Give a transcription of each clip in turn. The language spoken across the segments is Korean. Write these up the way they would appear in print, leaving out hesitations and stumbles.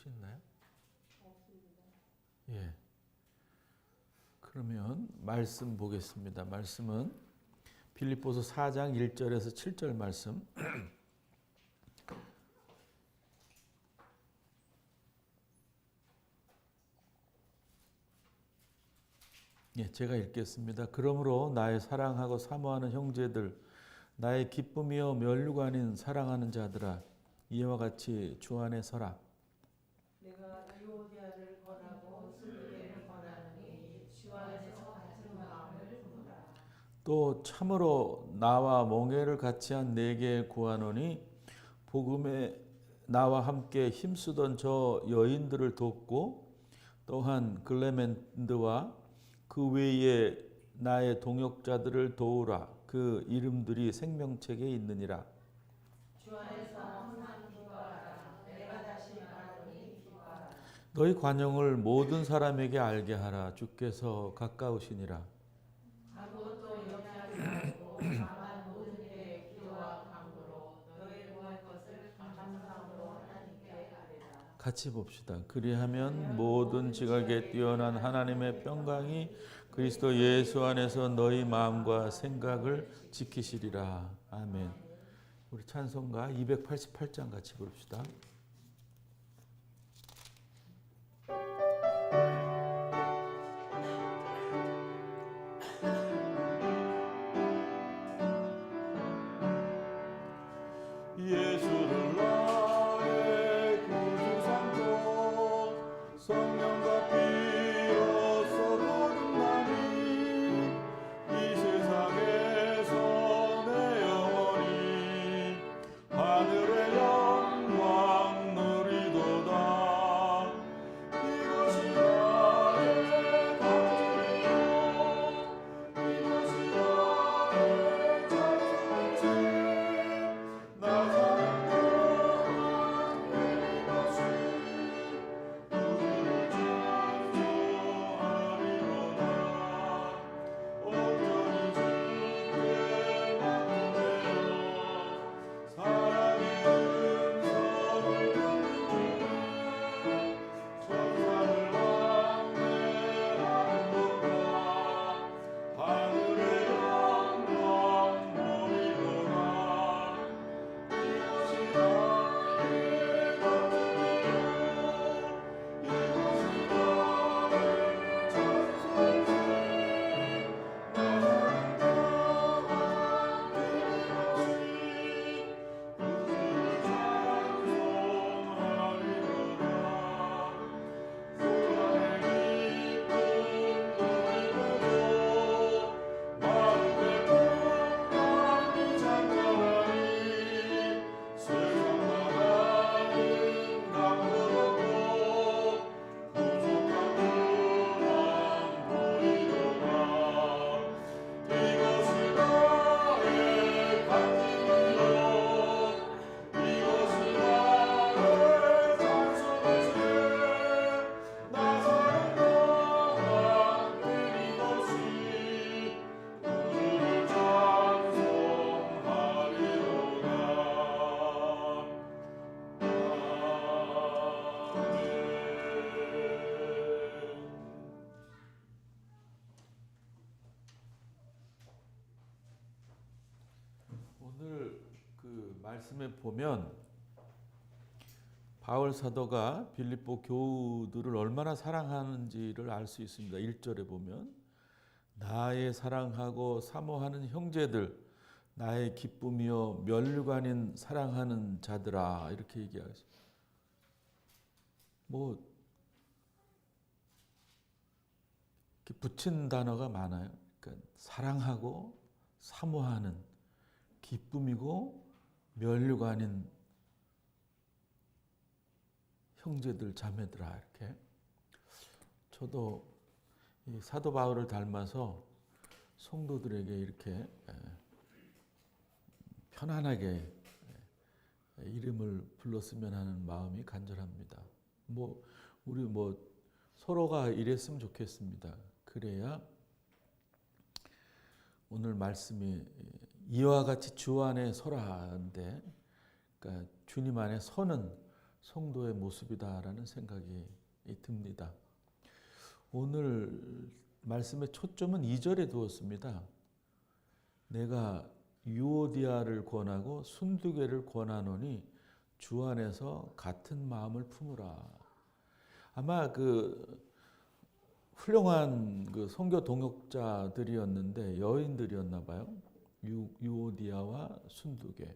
수 있나요? 없습니다. 예. 그러면 말씀 보겠습니다. 말씀은 빌립보서 4장 1절에서 7절 말씀. 예, 제가 읽겠습니다. 그러므로 나의 사랑하고 사모하는 형제들, 나의 기쁨이요 면류가 아닌 사랑하는 자들아, 이와 같이 주 안에 서라. 내가 유오디아를 권하고 순교를 권하노니 주 안에서 같은 마음을 품으라. 또 참으로 나와 멍에를 같이 한 내게 구하노니 복음에 나와 함께 힘쓰던 저 여인들을 돕고 또한 글레멘드와 그 외에 나의 동역자들을 도우라. 그 이름들이 생명책에 있느니라. 주 안에서 항상 기뻐하라. 내가 다시 말하노니 기뻐하라. 너희 관용을 모든 사람에게 알게 하라. 주께서 가까우시니라. 아무것도 염려하지 말고 다만 모든 때에 기도와 간구로 너희 구할 것을 감사함으로 하나님께 아뢰라. 같이 봅시다. 그리하면 모든 지각에 뛰어난 하나님의 평강이 그리스도 예수 안에서 너희 마음과 생각을 지키시리라. 아멘. 우리 찬송가 288장 같이 부릅시다. 예수를 나의 구주 삼고 성령과 피로써 거듭나니 이 세상에서 내 영혼이 하늘의 영광 누리도다. 이것이 나의 감정이요 이것이 나의 찬송이지. 오늘 그 말씀에 보면 바울 사도가 빌립보 교우들을 얼마나 사랑하는지를 알 수 있습니다. 1절에 보면 나의 사랑하고 사모하는 형제들, 나의 기쁨이요 면류가 아닌 사랑하는 자들아, 이렇게 얘기하죠. 뭐 이렇게 붙인 단어가 많아요. 그러니까 사랑하고 사모하는, 기쁨이고 면류가 아닌 형제들 자매들아, 이렇게. 저도 이 사도 바울을 닮아서 성도들에게 이렇게 편안하게 이름을 불렀으면 하는 마음이 간절합니다. 우리 서로가 이랬으면 좋겠습니다. 그래야 오늘 말씀이 이와 같이 주 안에 서라 하는데, 그러니까 주님 안에 서는 성도의 모습이다라는 생각이 듭니다. 오늘 말씀의 초점은 2절에 두었습니다. 내가 유오디아를 권하고 순두개를 권하노니 주 안에서 같은 마음을 품으라. 아마 그 훌륭한 그 선교 동역자들이었는데 여인들이었나 봐요. 유오디아와 순두개.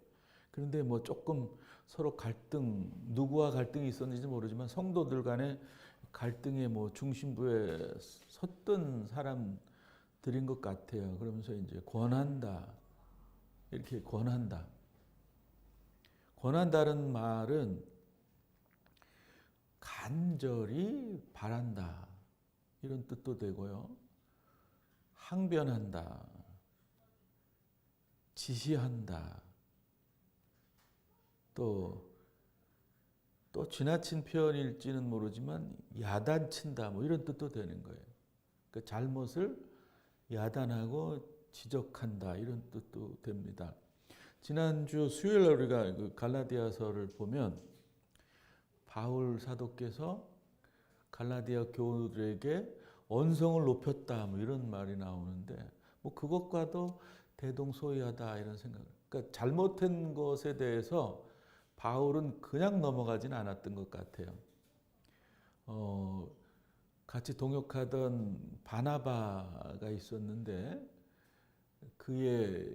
그런데 뭐 조금 서로 갈등, 누구와 갈등이 있었는지 모르지만 성도들 간에 갈등의 뭐 중심부에 섰던 사람들인 것 같아요. 그러면서 이제 권한다. 이렇게 권한다. 권한다는 말은 간절히 바란다. 이런 뜻도 되고요. 항변한다. 지시한다. 또 지나친 표현일지는 모르지만 야단친다. 뭐 이런 뜻도 되는 거예요. 그 잘못을 야단하고 지적한다. 이런 뜻도 됩니다. 지난주 수요일에 우리가 그 갈라디아서를 보면 바울 사도께서 갈라디아 교우들에게 언성을 높였다. 뭐 이런 말이 나오는데 뭐 그것과도 대동소이하다 이런 생각. 그러니까 잘못한 것에 대해서 바울은 그냥 넘어가진 않았던 것 같아요. 같이 동역하던 바나바가 있었는데 그의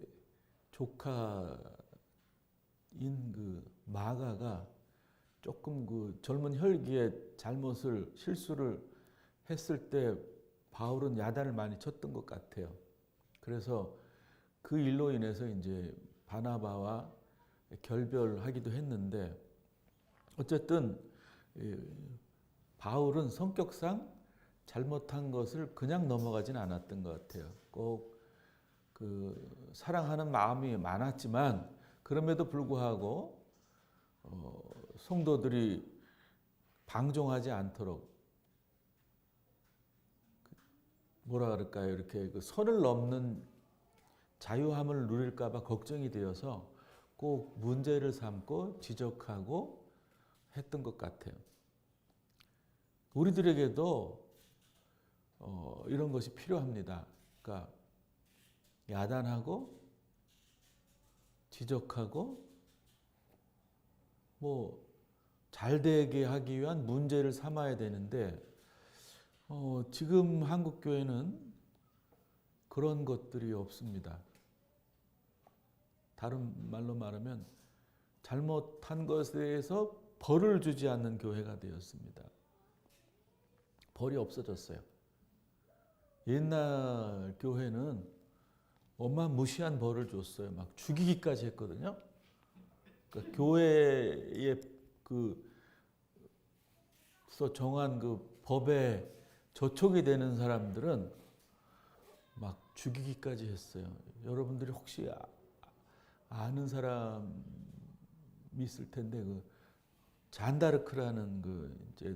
조카인 그 마가가 조금 그 젊은 혈기에 실수를 했을 때 바울은 야단을 많이 쳤던 것 같아요. 그래서 그 일로 인해서 이제 바나바와 결별하기도 했는데 어쨌든 바울은 성격상 잘못한 것을 그냥 넘어가진 않았던 것 같아요. 꼭 그 사랑하는 마음이 많았지만 그럼에도 불구하고 성도들이 방종하지 않도록 뭐라 그럴까요? 이렇게 그 선을 넘는 자유함을 누릴까 봐 걱정이 되어서 꼭 문제를 삼고 지적하고 했던 것 같아요. 우리들에게도 이런 것이 필요합니다. 그러니까 야단하고 지적하고 뭐 잘되게 하기 위한 문제를 삼아야 되는데 지금 한국 교회는 그런 것들이 없습니다. 다른 말로 말하면 잘못한 것에 대해서 벌을 주지 않는 교회가 되었습니다. 벌이 없어졌어요. 옛날 교회는 어마무시한 벌을 줬어요. 막 죽이기까지 했거든요. 그러니까 교회에 그서 정한 그 법에 저촉이 되는 사람들은 막 죽이기까지 했어요. 여러분들이 혹시 아는 사람이 있을 텐데 그 잔다르크라는 그 이제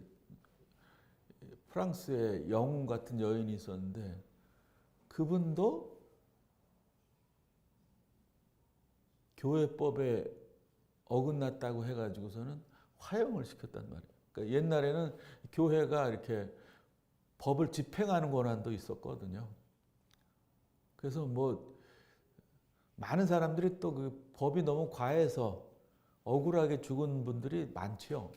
프랑스의 영웅 같은 여인이 있었는데 그분도 교회법에 어긋났다고 해가지고서는 화형을 시켰단 말이에요. 그러니까 옛날에는 교회가 이렇게 법을 집행하는 권한도 있었거든요. 그래서 뭐 많은 사람들이 또 그 법이 너무 과해서 억울하게 죽은 분들이 많죠.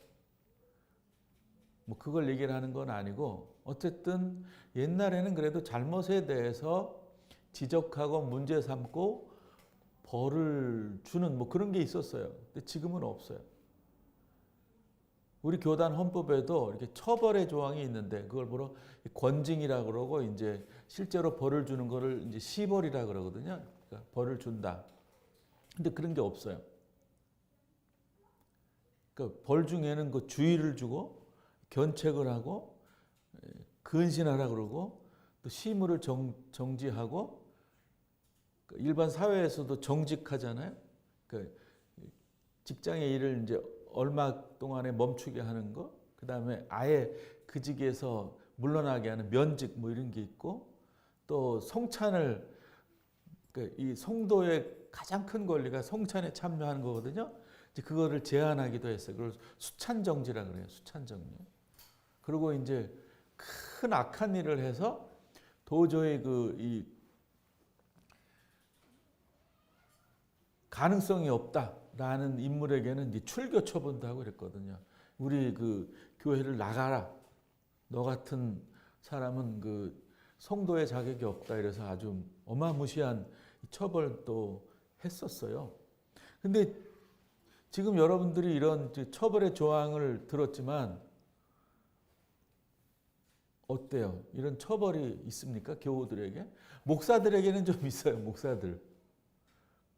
뭐 그걸 얘기를 하는 건 아니고 어쨌든 옛날에는 그래도 잘못에 대해서 지적하고 문제 삼고 벌을 주는 뭐 그런 게 있었어요. 근데 지금은 없어요. 우리 교단 헌법에도 이렇게 처벌의 조항이 있는데 그걸 뭐로 권징이라고 그러고 이제 실제로 벌을 주는 거를 이제 시벌이라고 그러거든요. 그러니까 벌을 준다. 근데 그런 게 없어요. 그러니까 벌 중에는 그 주의를 주고 견책을 하고 근신하라 그러고 또 시무를 정지하고 일반 사회에서도 정직하잖아요. 그러니까 직장의 일을 이제 얼마 동안에 멈추게 하는 거, 그 다음에 아예 그 직에서 물러나게 하는 면직 뭐 이런 게 있고, 또 성찬을 그러니까 이 성도의 가장 큰 권리가 성찬에 참여하는 거거든요. 이제 그거를 제한하기도 했어요. 그걸 수찬정지라 그래요. 수찬정지. 그리고 이제 큰 악한 일을 해서 도저히 이 가능성이 없다라는 인물에게는 이제 출교 처분도 하고 그랬거든요. 우리 그 교회를 나가라. 너 같은 사람은 그 성도의 자격이 없다. 이래서 아주 어마무시한 처벌도 했었어요. 근데 지금 여러분들이 이런 처벌의 조항을 들었지만 어때요? 이런 처벌이 있습니까? 교우들에게? 목사들에게는 좀 있어요. 목사들.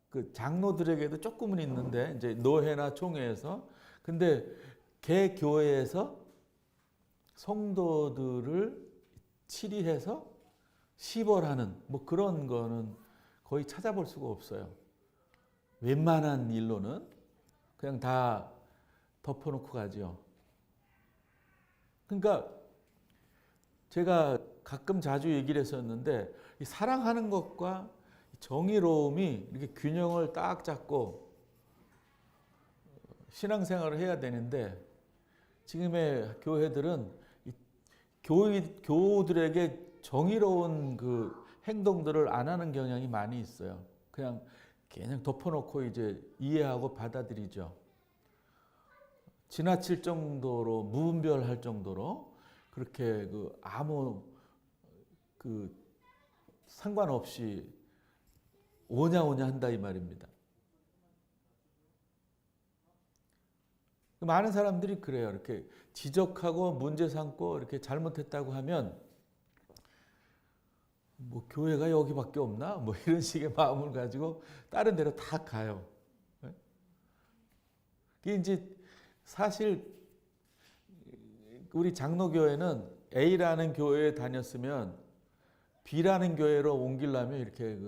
그 장로들에게도 조금은 있는데 이제 노회나 총회에서 근데 개 교회에서 성도들을 치리해서 시벌하는 뭐 그런 거는 거의 찾아볼 수가 없어요. 웬만한 일로는 그냥 다 덮어놓고 가죠. 그러니까 제가 가끔 자주 얘기를 했었는데 이 사랑하는 것과 정의로움이 이렇게 균형을 딱 잡고 신앙생활을 해야 되는데 지금의 교회들은 교우들에게 정의로운 그 행동들을 안 하는 경향이 많이 있어요. 그냥 덮어놓고 이제 이해하고 받아들이죠. 지나칠 정도로 무분별할 정도로 그렇게 아무 상관없이 오냐오냐 한다 이 말입니다. 많은 사람들이 그래요. 이렇게 지적하고 문제 삼고 이렇게 잘못했다고 하면 뭐 교회가 여기밖에 없나? 뭐 이런 식의 마음을 가지고 다른 데로 다 가요. 이게 이제 사실 우리 장로교회는 A라는 교회에 다녔으면 B라는 교회로 옮기려면 이렇게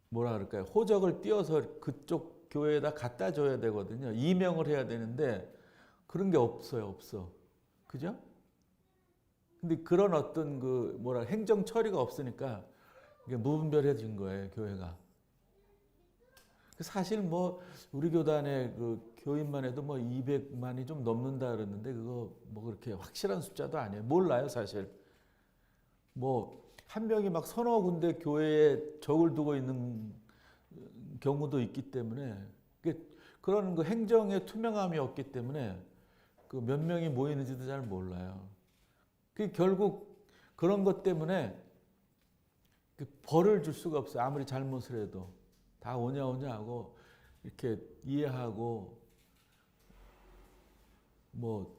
뭐라 그럴까요? 호적을 띄워서 그쪽 교회에다 갖다 줘야 되거든요. 이명을 해야 되는데 그런 게 없어요. 없어. 그죠? 근데 그런 어떤 행정 처리가 없으니까 이게 무분별해진 거예요, 교회가. 사실 뭐 우리 교단의 교인만 해도 뭐 200만이 좀 넘는다 그랬는데 그거 뭐 그렇게 확실한 숫자도 아니에요. 몰라요, 사실. 뭐 한 명이 막 서너 군데 교회에 적을 두고 있는 경우도 있기 때문에 그런 행정의 투명함이 없기 때문에 몇 명이 모이는지도 잘 몰라요. 결국 그런 것 때문에 벌을 줄 수가 없어요. 아무리 잘못을 해도 다 오냐 하고 이렇게 이해하고 뭐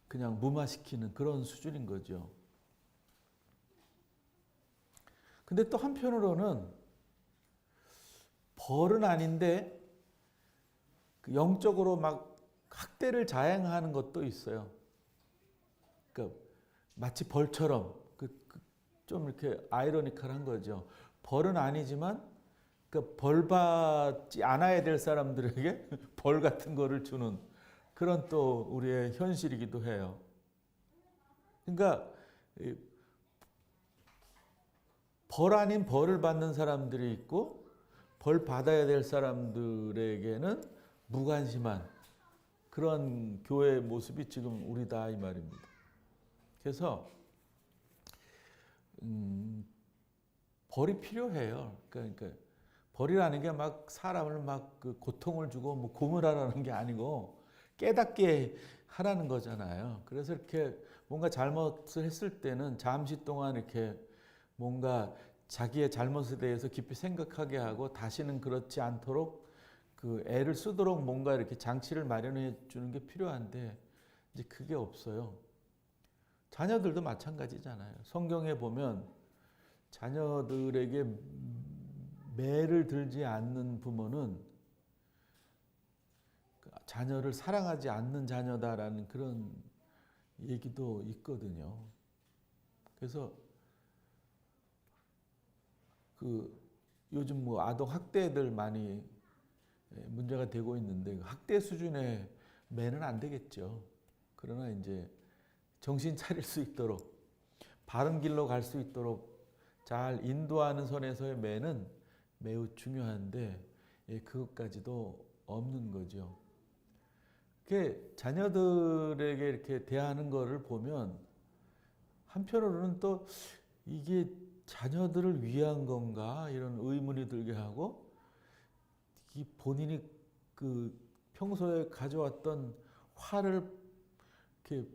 그냥 무마시키는 그런 수준인 거죠. 근데 또 한편으로는 벌은 아닌데 영적으로 막 학대를 자행하는 것도 있어요. 그러니까 마치 벌처럼 좀 이렇게 아이러니컬한 거죠. 벌은 아니지만 벌 받지 않아야 될 사람들에게 벌 같은 거를 주는 그런 또 우리의 현실이기도 해요. 그러니까 벌 아닌 벌을 받는 사람들이 있고 벌 받아야 될 사람들에게는 무관심한 그런 교회의 모습이 지금 우리다 이 말입니다. 그래서 벌이 필요해요. 그러니까 벌이라는 게 막 사람을 막 고통을 주고 뭐 고문하라는 게 아니고 깨닫게 하라는 거잖아요. 그래서 이렇게 뭔가 잘못을 했을 때는 잠시 동안 이렇게 뭔가 자기의 잘못에 대해서 깊이 생각하게 하고 다시는 그렇지 않도록 애를 쓰도록 뭔가 이렇게 장치를 마련해 주는 게 필요한데 이제 그게 없어요. 자녀들도 마찬가지잖아요. 성경에 보면 자녀들에게 매를 들지 않는 부모는 자녀를 사랑하지 않는 자녀다라는 그런 얘기도 있거든요. 그래서 요즘 뭐 아동 학대들 많이 문제가 되고 있는데 학대 수준의 매는 안 되겠죠. 그러나 이제 정신 차릴 수 있도록 바른 길로 갈 수 있도록 잘 인도하는 선에서의 매는 매우 중요한데 그것까지도 없는 거죠. 그게 자녀들에게 이렇게 대하는 거를 보면 한편으로는 또 이게 자녀들을 위한 건가 이런 의문이 들게 하고, 이 본인이 그 평소에 가져왔던 화를 이렇게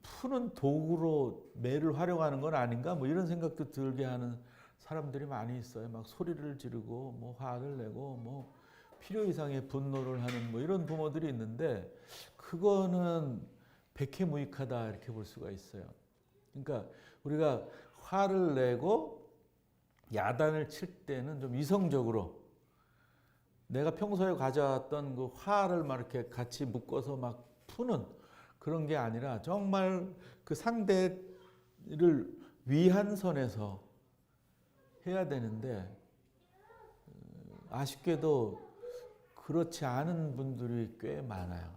푸는 도구로 매를 활용하는 건 아닌가 뭐 이런 생각도 들게 하는 사람들이 많이 있어요. 막 소리를 지르고 뭐 화를 내고 뭐 필요 이상의 분노를 하는 뭐 이런 부모들이 있는데, 그거는 백해무익하다 이렇게 볼 수가 있어요. 그러니까 우리가 화를 내고 야단을 칠 때는 좀 이성적으로 내가 평소에 가져왔던 그 화를 막 이렇게 같이 묶어서 막 푸는 그런 게 아니라 정말 그 상대를 위한 선에서 해야 되는데, 아쉽게도 그렇지 않은 분들이 꽤 많아요.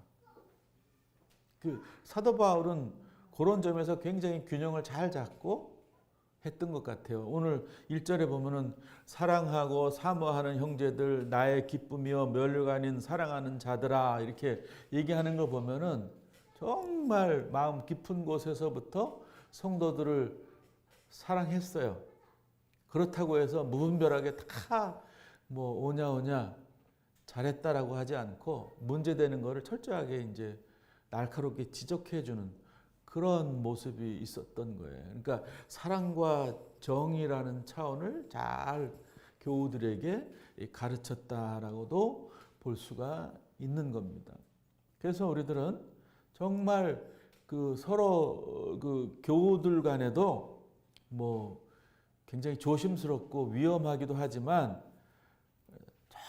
그 사도 바울은 그런 점에서 굉장히 균형을 잘 잡고 했던 것 같아요. 오늘 1절에 보면은 사랑하고 사모하는 형제들, 나의 기쁨이요 면류관인 사랑하는 자들아, 이렇게 얘기하는 거 보면은 정말 마음 깊은 곳에서부터 성도들을 사랑했어요. 그렇다고 해서 무분별하게 다 뭐 오냐 잘했다라고 하지 않고 문제되는 거를 철저하게 이제 날카롭게 지적해 주는 그런 모습이 있었던 거예요. 그러니까 사랑과 정의라는 차원을 잘 교우들에게 가르쳤다라고도 볼 수가 있는 겁니다. 그래서 우리들은 정말 그 서로 그 교우들 간에도 뭐 굉장히 조심스럽고 위험하기도 하지만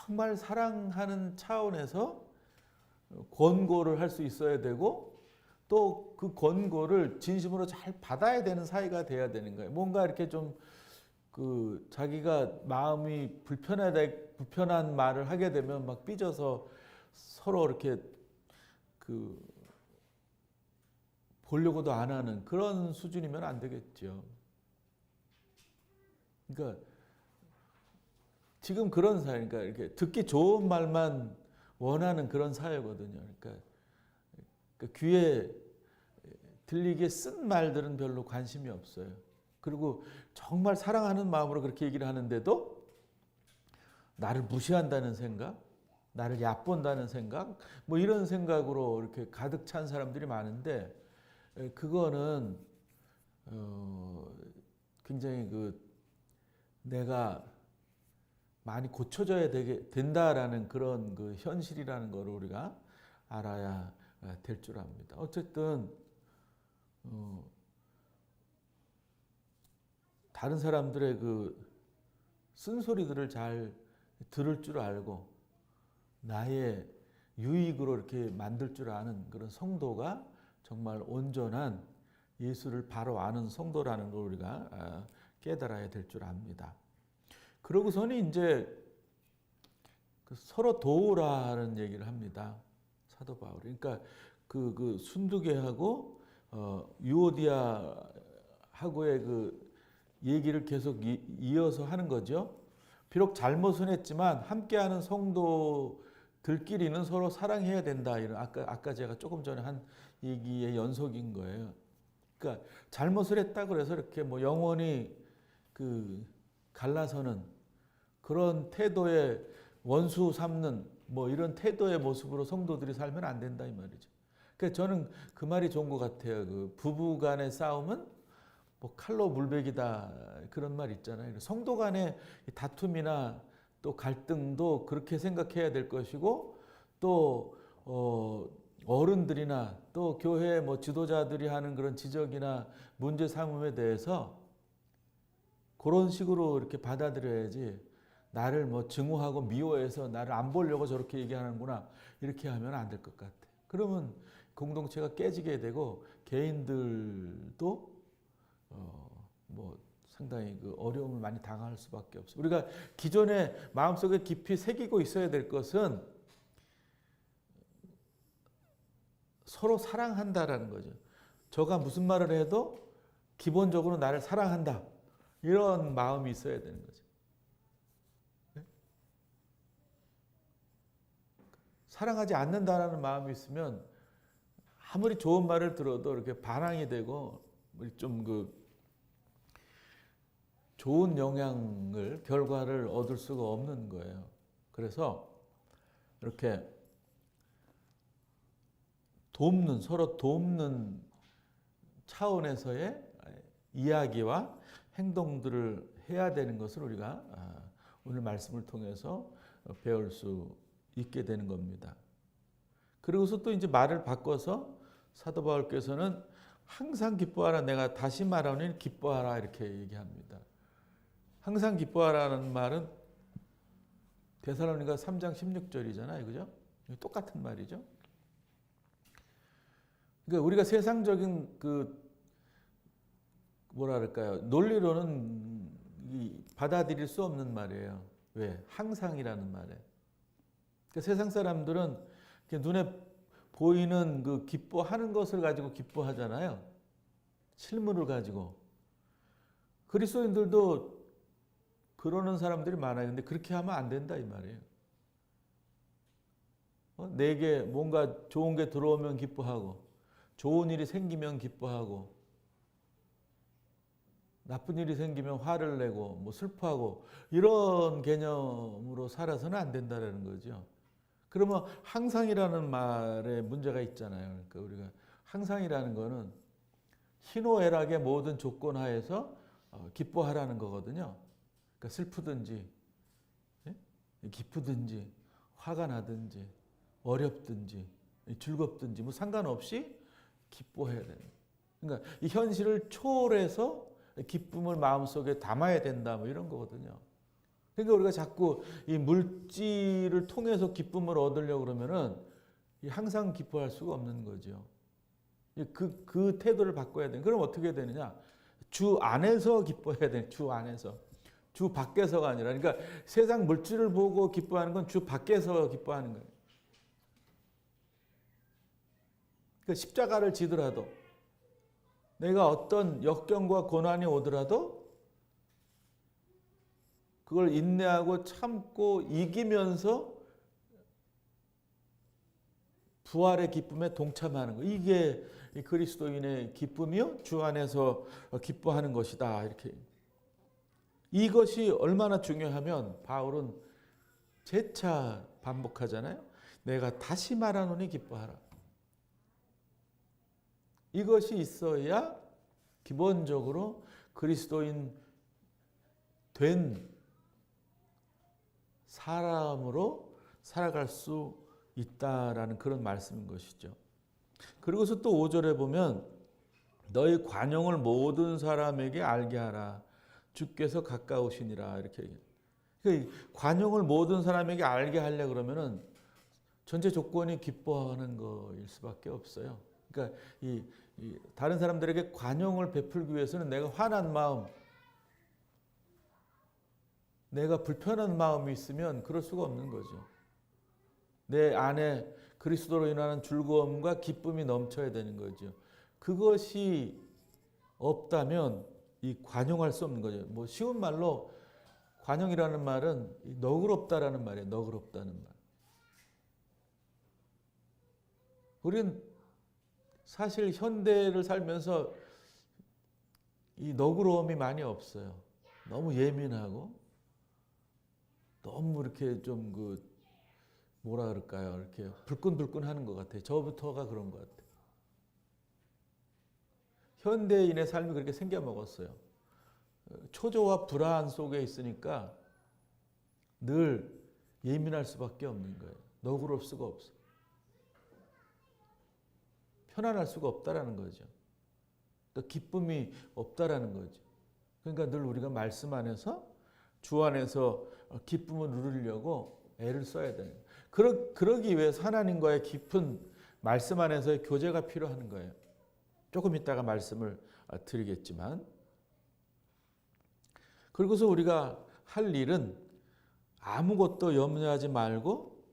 정말 사랑하는 차원에서 권고를 할 수 있어야 되고, 또 그 권고를 진심으로 잘 받아야 되는 사이가 돼야 되는 거예요. 뭔가 이렇게 좀 그 자기가 마음이 불편한 말을 하게 되면 막 삐져서 서로 이렇게 그 보려고도 안 하는 그런 수준이면 안 되겠죠. 그러니까 지금 그런 사회니까 이렇게 듣기 좋은 말만 원하는 그런 사회거든요. 그러니까 귀에 들리게 쓴 말들은 별로 관심이 없어요. 그리고 정말 사랑하는 마음으로 그렇게 얘기를 하는데도 나를 무시한다는 생각, 나를 얕본다는 생각, 뭐 이런 생각으로 이렇게 가득 찬 사람들이 많은데, 그거는 굉장히 그 내가 많이 고쳐져야 된다라는 그런 그 현실이라는 걸 우리가 알아야 될 줄 압니다. 어쨌든 다른 사람들의 그 쓴소리들을 잘 들을 줄 알고 나의 유익으로 이렇게 만들 줄 아는 그런 성도가 정말 온전한 예수를 바로 아는 성도라는 걸 우리가 깨달아야 될 줄 압니다. 그러고서는 이제 서로 도우라는 얘기를 합니다. 사도 바울이. 그러니까 그 순두개하고 유오디아하고의 그 얘기를 계속 이어서 하는 거죠. 비록 잘못은 했지만 함께하는 성도들끼리는 서로 사랑해야 된다. 이런 아까 제가 조금 전에 한 얘기의 연속인 거예요. 그러니까 잘못을 했다 그래서 이렇게 뭐 영원히 그 갈라서는 그런 태도의 원수 삼는 뭐 이런 태도의 모습으로 성도들이 살면 안 된다 이 말이죠. 그러니까 저는 그 말이 좋은 것 같아요. 그 부부 간의 싸움은 뭐 칼로 물베기다 그런 말 있잖아요. 성도 간의 다툼이나 또 갈등도 그렇게 생각해야 될 것이고, 또 어른들이나 또 교회 뭐 지도자들이 하는 그런 지적이나 문제 삼음에 대해서 그런 식으로 이렇게 받아들여야지, 나를 뭐 증오하고 미워해서 나를 안 보려고 저렇게 얘기하는구나 이렇게 하면 안 될 것 같아요. 그러면 공동체가 깨지게 되고 개인들도 뭐 상당히 그 어려움을 많이 당할 수밖에 없어요. 우리가 기존에 마음속에 깊이 새기고 있어야 될 것은 서로 사랑한다라는 거죠. 저가 무슨 말을 해도 기본적으로 나를 사랑한다. 이런 마음이 있어야 되는 거죠. 네? 사랑하지 않는다라는 마음이 있으면 아무리 좋은 말을 들어도 이렇게 반항이 되고 좀 좋은 결과를 얻을 수가 없는 거예요. 그래서 이렇게 서로 돕는 차원에서의 이야기와 행동들을 해야 되는 것을 우리가 오늘 말씀을 통해서 배울 수 있게 되는 겁니다. 그리고서 또 이제 말을 바꿔서 사도 바울께서는 항상 기뻐하라, 내가 다시 말하노니 기뻐하라 이렇게 얘기합니다. 항상 기뻐하라는 말은 데살로니가 3장 16절이잖아요. 그죠? 똑같은 말이죠. 그러니까 우리가 세상적인 논리로는 받아들일 수 없는 말이에요. 왜? 항상이라는 말에. 그러니까 세상 사람들은 눈에 보이는 기뻐하는 것을 가지고 기뻐하잖아요. 실물을 가지고. 그리스도인들도 그러는 사람들이 많아요. 근데 그렇게 하면 안 된다 이 말이에요. 내게 뭔가 좋은 게 들어오면 기뻐하고, 좋은 일이 생기면 기뻐하고, 나쁜 일이 생기면 화를 내고 슬퍼하고, 이런 개념으로 살아서는 안 된다는 거죠. 그러면 항상이라는 말에 문제가 있잖아요. 그러니까 우리가 항상이라는 거는 희노애락의 모든 조건 하에서 기뻐하라는 거거든요. 그러니까 슬프든지 기쁘든지 화가 나든지 어렵든지 즐겁든지 상관없이 기뻐해야 되는 거예요. 그러니까 이 현실을 초월해서 기쁨을 마음속에 담아야 된다 이런 거거든요. 그러니까 우리가 자꾸 이 물질을 통해서 기쁨을 얻으려고 그러면은 항상 기뻐할 수가 없는 거죠. 그 태도를 바꿔야 돼. 그럼 어떻게 되느냐? 주 안에서 기뻐해야 돼. 주 안에서. 주 밖에서가 아니라. 그러니까 세상 물질을 보고 기뻐하는 건 주 밖에서 기뻐하는 거예요. 그러니까 십자가를 지더라도, 내가 어떤 역경과 고난이 오더라도 그걸 인내하고 참고 이기면서 부활의 기쁨에 동참하는 거. 이게 그리스도인의 기쁨이요, 주 안에서 기뻐하는 것이다. 이렇게. 이것이 얼마나 중요하면 바울은 재차 반복하잖아요. 내가 다시 말하노니 기뻐하라. 이것이 있어야 기본적으로 그리스도인 된 사람으로 살아갈 수 있다라는 그런 말씀인 것이죠. 그리고서 또 5절에 보면 너희 관용을 모든 사람에게 알게 하라. 주께서 가까우시니라 이렇게 얘기해요. 그러니까 관용을 모든 사람에게 알게 하려 그러면은 전제 조건이 기뻐하는 거일 수밖에 없어요. 그러니까 다른 사람들에게 관용을 베풀기 위해서는 내가 화난 마음, 내가 불편한 마음이 있으면 그럴 수가 없는 거죠. 내 안에 그리스도로 인하는 즐거움과 기쁨이 넘쳐야 되는 거죠. 그것이 없다면 관용할 수 없는 거죠. 쉬운 말로 관용이라는 말은 너그럽다라는 말이에요. 너그럽다는 말. 우리는 사실 현대를 살면서 이 너그러움이 많이 없어요. 너무 예민하고 너무 이렇게 좀 뭐라 그럴까요? 이렇게 불끈불끈하는 것 같아요. 저부터가 그런 것 같아요. 현대인의 삶이 그렇게 생겨 먹었어요. 초조와 불안 속에 있으니까 늘 예민할 수밖에 없는 거예요. 너그러울 수가 없어. 편안할 수가 없다라는 거죠. 또 기쁨이 없다라는 거죠. 그러니까 늘 우리가 말씀 안에서 주 안에서 기쁨을 누리려고 애를 써야 되는 거예요. 그러기 위해서 하나님과의 깊은 말씀 안에서의 교제가 필요한 거예요. 조금 이따가 말씀을 드리겠지만, 그리고서 우리가 할 일은 아무것도 염려하지 말고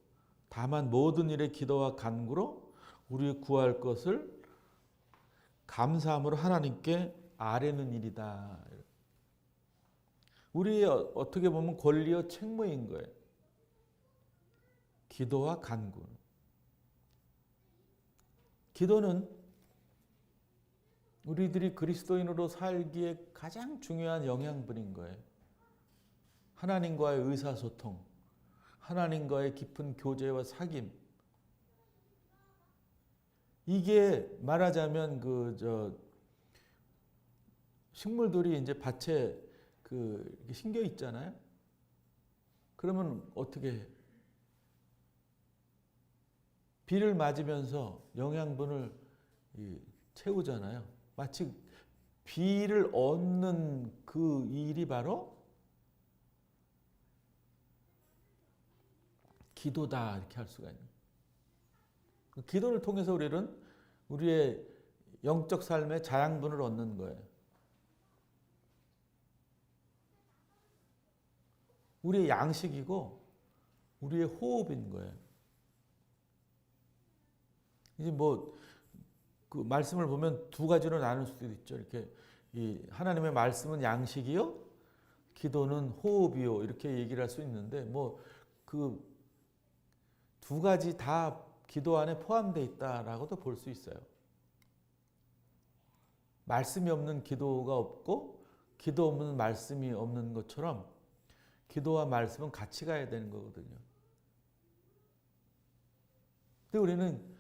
다만 모든 일에 기도와 간구로 우리 구할 것을 감사함으로 하나님께 아뢰는 일이다. 우리의 어떻게 보면 권리와 책무인 거예요. 기도와 간구. 기도는 우리들이 그리스도인으로 살기에 가장 중요한 영양분인 거예요. 하나님과의 의사소통, 하나님과의 깊은 교제와 사귐. 이게 말하자면 식물들이 이제 밭에 이렇게 심겨 있잖아요. 그러면 어떻게 해? 비를 맞으면서 영양분을 채우잖아요. 마치 비를 얻는 그 일이 바로 기도다 이렇게 할 수가 있는. 기도를 통해서 우리는 우리의 영적 삶의 자양분을 얻는 거예요. 우리의 양식이고 우리의 호흡인 거예요. 이제 그 말씀을 보면 두 가지로 나눌 수도 있죠. 이렇게 하나님의 말씀은 양식이요, 기도는 호흡이요 이렇게 얘기를 할 수 있는데 그 두 가지 다 기도 안에 포함되어 있다라고도 볼 수 있어요. 말씀이 없는 기도가 없고 기도 없는 말씀이 없는 것처럼 기도와 말씀은 같이 가야 되는 거거든요. 근데 우리는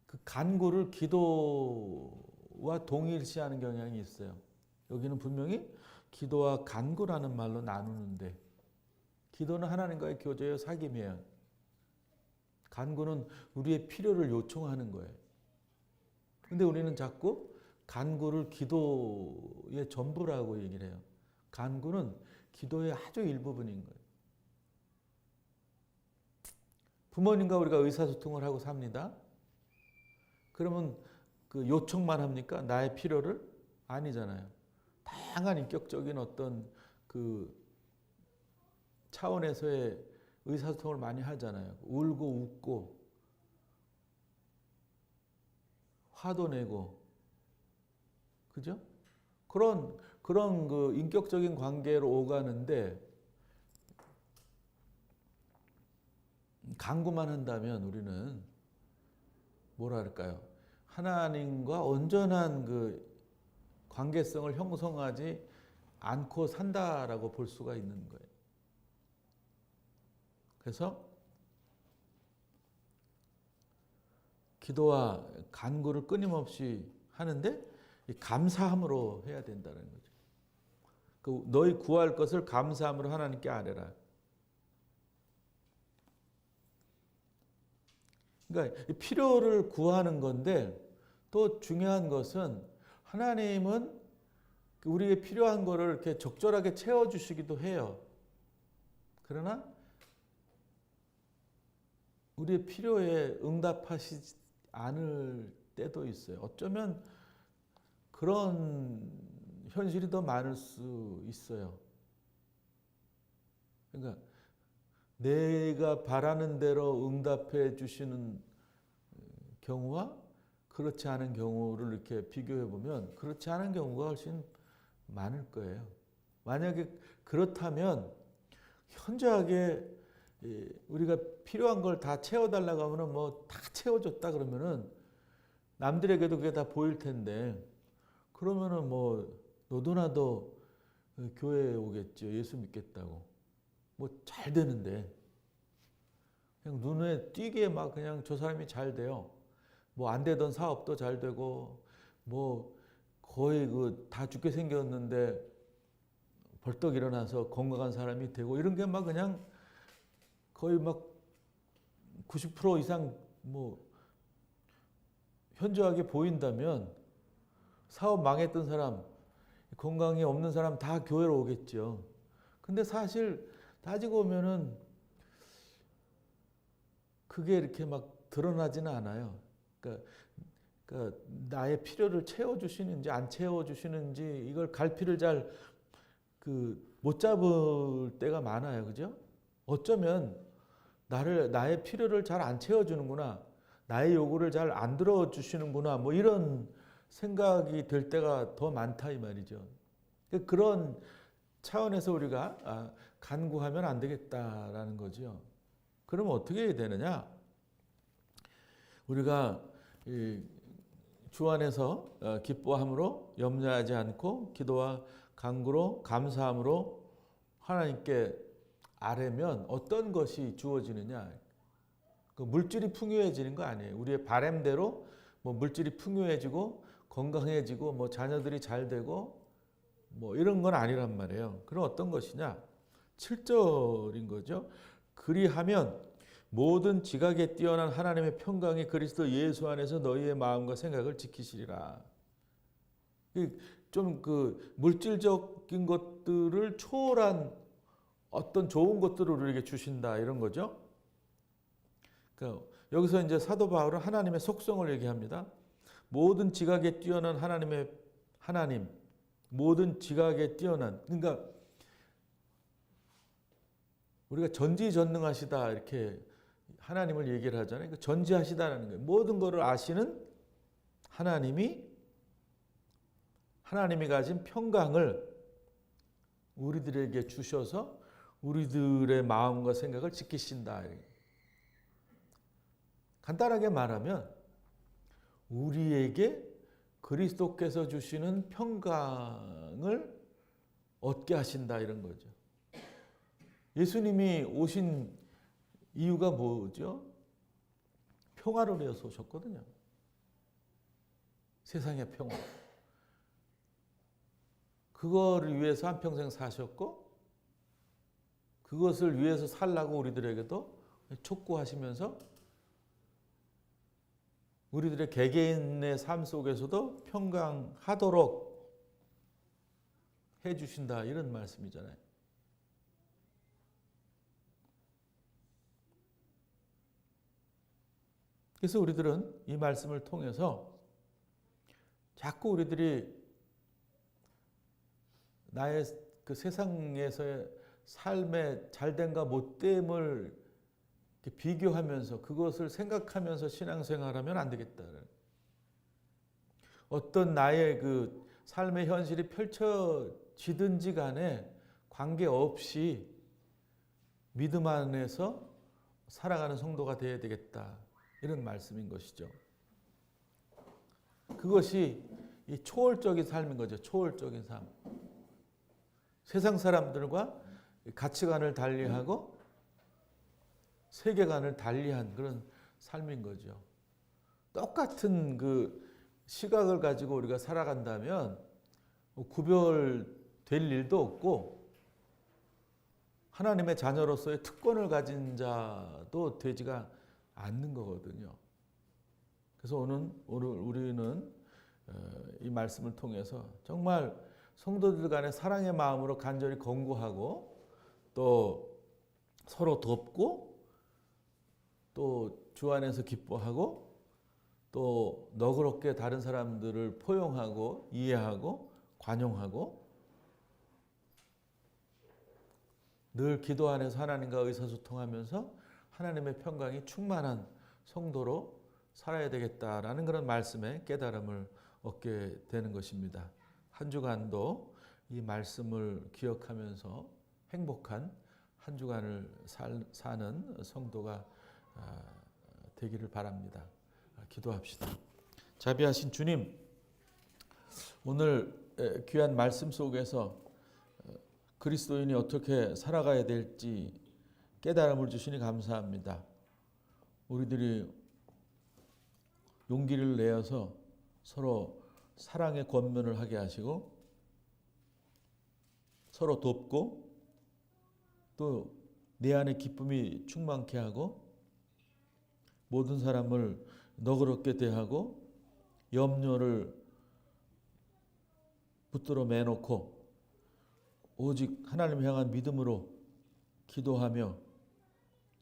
그 간구를 기도와 동일시하는 경향이 있어요. 여기는 분명히 기도와 간구라는 말로 나누는데 기도는 하나님과의 교제요 사귐이에요. 간구는 우리의 필요를 요청하는 거예요. 근데 우리는 자꾸 간구를 기도의 전부라고 얘기를 해요. 간구는 기도의 아주 일부분인 거예요. 부모님과 우리가 의사소통을 하고 삽니다. 그러면 그 요청만 합니까? 나의 필요를? 아니잖아요. 다양한 인격적인 어떤 그 차원에서의 의사소통을 많이 하잖아요. 울고 웃고 화도 내고, 그죠? 그런 그 인격적인 관계로 오가는데 간구만 한다면 우리는 뭐랄까요? 하나님과 온전한 그 관계성을 형성하지 않고 산다라고 볼 수가 있는 거예요. 그래서 기도와 간구를 끊임없이 하는데 감사함으로 해야 된다는 거죠. 너희 구할 것을 감사함으로 하나님께 아뢰라. 그러니까 필요를 구하는 건데 또 중요한 것은 하나님은 우리에게 필요한 거를 이렇게 적절하게 채워주시기도 해요. 그러나 우리의 필요에 응답하시지 않을 때도 있어요. 어쩌면 그런 현실이 더 많을 수 있어요. 그러니까 내가 바라는 대로 응답해 주시는 경우와 그렇지 않은 경우를 이렇게 비교해 보면 그렇지 않은 경우가 훨씬 많을 거예요. 만약에 그렇다면 현저하게 우리가 필요한 걸 다 채워달라고 하면 다 채워줬다 그러면은 남들에게도 그게 다 보일 텐데 그러면은 너도 나도 교회에 오겠죠. 예수 믿겠다고. 잘 되는데 그냥 눈에 띄게 막 그냥 저 사람이 잘 돼요. 안 되던 사업도 잘 되고 거의 다 죽게 생겼는데 벌떡 일어나서 건강한 사람이 되고 이런 게 막 그냥 거의 90% 이상 현저하게 보인다면 사업 망했던 사람, 건강이 없는 사람 다 교회로 오겠죠. 근데 사실 따지고 보면은 그게 이렇게 막 드러나지는 않아요. 그러니까 나의 필요를 채워주시는지 안 채워주시는지 이걸 갈피를 잘 못 잡을 때가 많아요. 그죠? 어쩌면 나의 필요를 잘 안 채워주는구나. 나의 요구를 잘 안 들어주시는구나. 이런 생각이 들 때가 더 많다 이 말이죠. 그런 차원에서 우리가 간구하면 안 되겠다라는 거죠. 그러면 어떻게 해야 되느냐? 우리가 주 안에서 기뻐함으로 염려하지 않고 기도와 간구로 감사함으로 하나님께 아뢰면 어떤 것이 주어지느냐? 그 물질이 풍요해지는 거 아니에요. 우리의 바램대로 뭐 물질이 풍요해지고 건강해지고 뭐 자녀들이 잘 되고 뭐 이런 건 아니란 말이에요. 그럼 어떤 것이냐? 7절인 거죠. 그리하면 모든 지각에 뛰어난 하나님의 평강이 그리스도 예수 안에서 너희의 마음과 생각을 지키시리라. 좀 그 물질적인 것들을 초월한 어떤 좋은 것들을 우리에게 주신다 이런 거죠. 그러니까 여기서 이제 사도 바울은 하나님의 속성을 얘기합니다. 모든 지각에 뛰어난 하나님, 모든 지각에 뛰어난, 그러니까 우리가 전지전능하시다 이렇게 하나님을 얘기를 하잖아요. 그러니까 전지하시다라는 거예요. 모든 것을 아시는 하나님이 가진 평강을 우리들에게 주셔서 우리들의 마음과 생각을 지키신다. 간단하게 말하면 우리에게 그리스도께서 주시는 평강을 얻게 하신다 이런 거죠. 예수님이 오신 이유가 뭐죠? 평화를 위해서 오셨거든요. 세상의 평화. 그거를 위해서 한평생 사셨고 그것을 위해서 살라고 우리들에게도 촉구하시면서 우리들의 개개인의 삶 속에서도 평강하도록 해주신다 이런 말씀이잖아요. 그래서 우리들은 이 말씀을 통해서 자꾸 우리들이 나의 그 세상에서의 삶의 잘됨과 못됨을 비교하면서 그것을 생각하면서 신앙생활하면 안 되겠다. 어떤 나의 그 삶의 현실이 펼쳐지든지 간에 관계없이 믿음 안에서 살아가는 성도가 되어야 되겠다. 이런 말씀인 것이죠. 그것이 이 초월적인 삶인 거죠. 초월적인 삶. 세상 사람들과 가치관을 달리하고 세계관을 달리한 그런 삶인 거죠. 똑같은 그 시각을 가지고 우리가 살아간다면 구별될 일도 없고 하나님의 자녀로서의 특권을 가진 자도 되지가 않는 거거든요. 그래서 오늘 우리는 이 말씀을 통해서 정말 성도들 간의 사랑의 마음으로 간절히 권고하고 또 서로 돕고 또 주 안에서 기뻐하고 또 너그럽게 다른 사람들을 포용하고 이해하고 관용하고 늘 기도 안에서 하나님과 의사소통하면서 하나님의 평강이 충만한 성도로 살아야 되겠다라는 그런 말씀에 깨달음을 얻게 되는 것입니다. 한 주간도 이 말씀을 기억하면서 행복한 한 주간을 사는 성도가 되기를 바랍니다. 기도합시다. 자비하신 주님, 오늘 귀한 말씀 속에서 그리스도인이 어떻게 살아가야 될지 깨달음을 주시니 감사합니다. 우리들이 용기를 내어서 서로 사랑의 권면을 하게 하시고 서로 돕고 또 내 안에 기쁨이 충만케 하고 모든 사람을 너그럽게 대하고 염려를 붙들어 매놓고 오직 하나님 향한 믿음으로 기도하며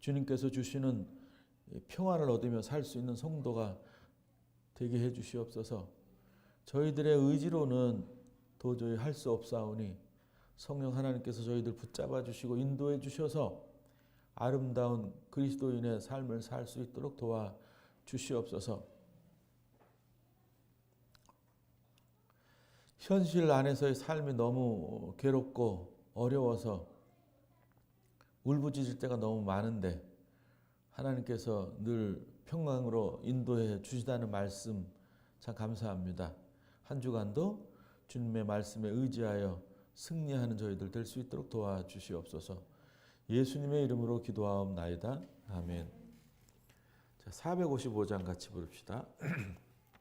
주님께서 주시는 평안을 얻으며 살 수 있는 성도가 되게 해 주시옵소서. 저희들의 의지로는 도저히 할 수 없사오니 성령 하나님께서 저희들 붙잡아 주시고 인도해 주셔서 아름다운 그리스도인의 삶을 살 수 있도록 도와 주시옵소서. 현실 안에서의 삶이 너무 괴롭고 어려워서 울부짖을 때가 너무 많은데 하나님께서 늘 평강으로 인도해 주시다는 말씀 참 감사합니다. 한 주간도 주님의 말씀에 의지하여 승리하는 저희들 될 수 있도록 도와주시옵소서. 예수님의 이름으로 기도하옵나이다. 아멘. 자, 455장 같이 부릅시다.